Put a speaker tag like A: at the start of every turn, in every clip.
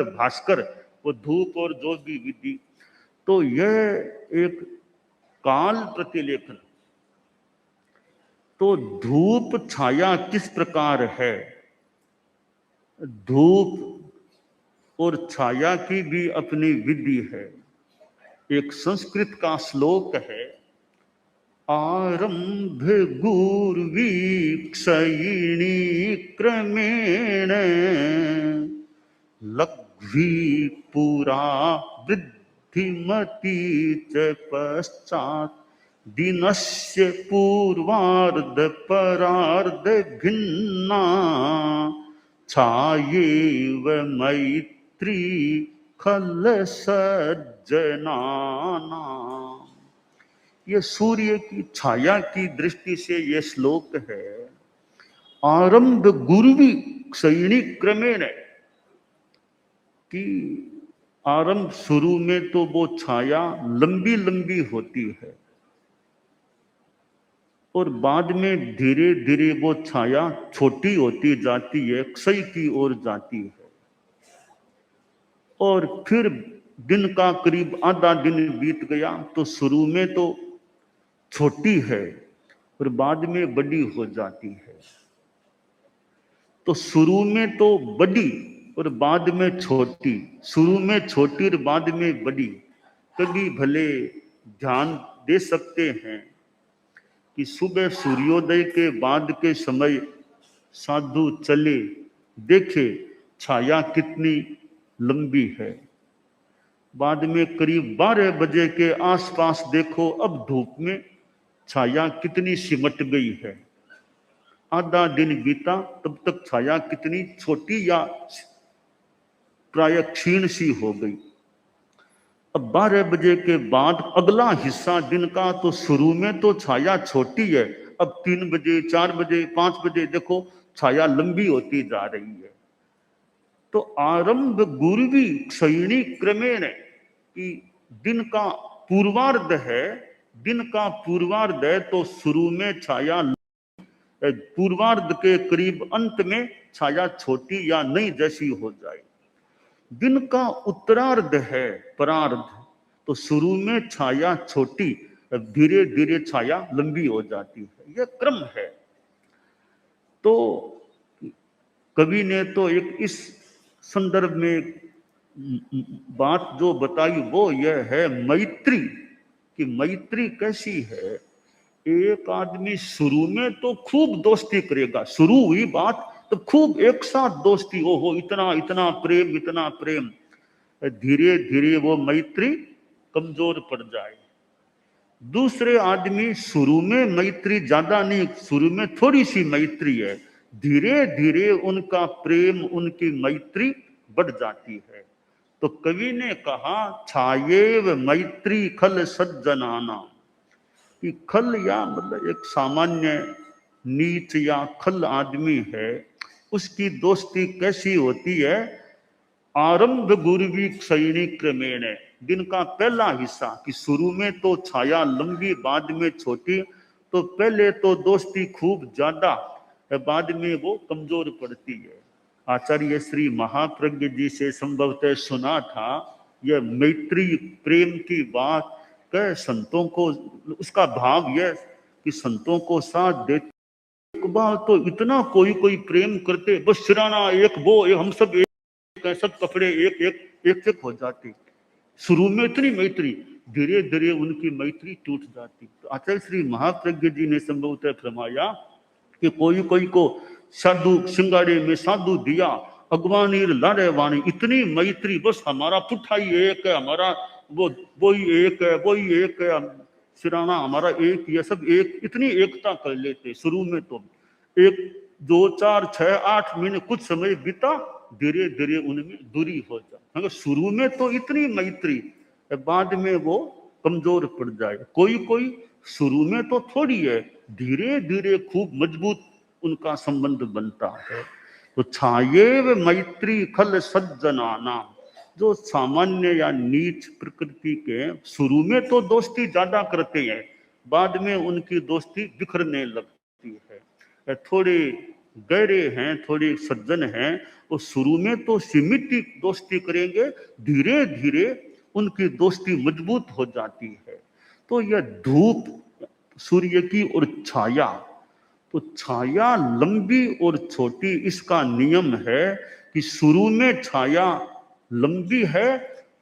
A: भास्कर, वो धूप और जो भी विधि, तो यह एक काल प्रतिलेखन। तो धूप छाया किस प्रकार है, धूप और छाया की भी अपनी विधि है। एक संस्कृत का श्लोक है, आरंभ गुर्वीक्षयिणी क्रमेण लघ्वी पुरा वृद्धिमती च पश्चात् दिनस्य पूर्वार्ध परार्ध भिन्ना छायेव मैत्री खल सज्जनानाम्। ये सूर्य की छाया की दृष्टि से ये श्लोक है। आरंभ गुरुवी क्षयिणी क्रमेण, कि आरंभ शुरू में तो वो छाया लंबी लंबी होती है और बाद में धीरे धीरे वो छाया छोटी होती जाती है, क्षय की ओर जाती है। और फिर दिन का करीब आधा दिन बीत गया तो शुरू में तो छोटी है और बाद में बड़ी हो जाती है। तो शुरू में तो बड़ी और बाद में छोटी, शुरू में छोटी और बाद में बड़ी। कभी भले ध्यान दे सकते हैं कि सुबह सूर्योदय के बाद के समय साधु चले, देखे छाया कितनी लंबी है। बाद में करीब 12 बजे के आसपास देखो, अब धूप में छाया कितनी सिमट गई है। आधा दिन बीता तब तक छाया कितनी छोटी या प्राय क्षीण सी हो गई। अब 12 बजे के बाद अगला हिस्सा दिन का, तो शुरू में तो छाया छोटी है, अब 3 बजे 4 बजे 5 बजे देखो छाया लंबी होती जा रही है। तो आरंभ गुरुवी क्षयिणी क्रमेण, कि दिन का पूर्वार्ध है, दिन का पूर्वार्ध है तो शुरू में छाया, पूर्वार्ध के करीब अंत में छाया छोटी या नई जैसी हो जाए। दिन का उत्तरार्ध है, परार्ध, तो शुरू में छाया छोटी, धीरे धीरे छाया लंबी हो जाती है। यह क्रम है। तो कवि ने तो एक इस संदर्भ में बात जो बताई वो यह है मैत्री, कि मैत्री कैसी है। एक आदमी शुरू में तो खूब दोस्ती करेगा, शुरू हुई बात तो खूब एक साथ दोस्ती, ओहो इतना इतना प्रेम, इतना प्रेम। धीरे धीरे वो मैत्री कमजोर पड़ जाए। दूसरे आदमी शुरू में मैत्री ज्यादा नहीं, शुरू में थोड़ी सी मैत्री है, धीरे धीरे उनका प्रेम, उनकी मैत्री बढ़ जाती है। तो कवि ने कहा छायेव मैत्री खल सज्जनाना, कि खल या मतलब एक सामान्य नीच या खल आदमी है, उसकी दोस्ती कैसी होती है। आरंभ गुरुवी क्षयिणी क्रमेण, दिन का पहला हिस्सा, कि शुरू में तो छाया लंबी बाद में छोटी, तो पहले तो दोस्ती खूब ज्यादा, बाद में वो कमजोर पड़ती है। आचार्य श्री महाप्रज्ञ जी से संभवतः सुना था यह मैत्री प्रेम की बात, कह संतों को उसका भाव यह कि संतों को साथ देते तो इतना कोई कोई प्रेम करते, बस सिराना एक वो एक, हम सब एक, सब कपड़े एक एक एक एक हो जाते। शुरू में इतनी मैत्री, धीरे धीरे उनकी मैत्री टूट जाती। तो आचार्य श्री महाप्रज्ञ जी ने संभवतः फरमाया कि कोई कोई को साधु सिंगाड़े में साधु दिया, अगवानी लाड़े वाणी, इतनी मैत्री, बस हमारा पुट्ठा ही एक है, हमारा वो ही एक है, वो ही एक है, सिराना हमारा एक, ये सब एक, इतनी एकता कर लेते। शुरू में तो 1 2 4 6 8 महीने कुछ समय बीता, धीरे धीरे उनमें दूरी हो जाए। शुरू में तो इतनी मैत्री, बाद में वो कमजोर पड़ जाए। कोई कोई शुरू में तो थोड़ी है, धीरे धीरे खूब मजबूत उनका संबंध बनता है। तो छायेव मैत्री खल सज्जनाना, जो सामान्य या नीच प्रकृति के शुरू में तो दोस्ती ज्यादा करते हैं, बाद में उनकी दोस्ती बिखरने लगती है। थोड़े गहरे हैं, थोड़े सज्जन हैं, वो शुरू में तो सीमित ही दोस्ती करेंगे, धीरे धीरे उनकी दोस्ती मजबूत हो जाती है। तो यह धूप सूर्य की और छाया, तो छाया लंबी और छोटी, इसका नियम है कि शुरू में छाया लंबी है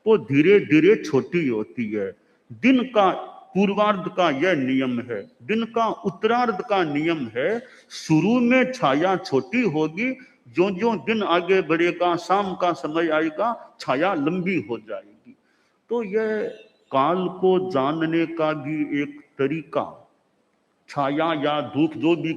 A: तो धीरे धीरे छोटी होती है। दिन का पूर्वार्ध का यह नियम है, दिन का उत्तरार्ध का नियम है। शुरू में छाया छोटी होगी, जो जो दिन आगे बढ़ेगा, शाम का समय आएगा, छाया लंबी हो जाएगी। तो यह काल को जानने का भी एक तरीका, छाया या धूप जो भी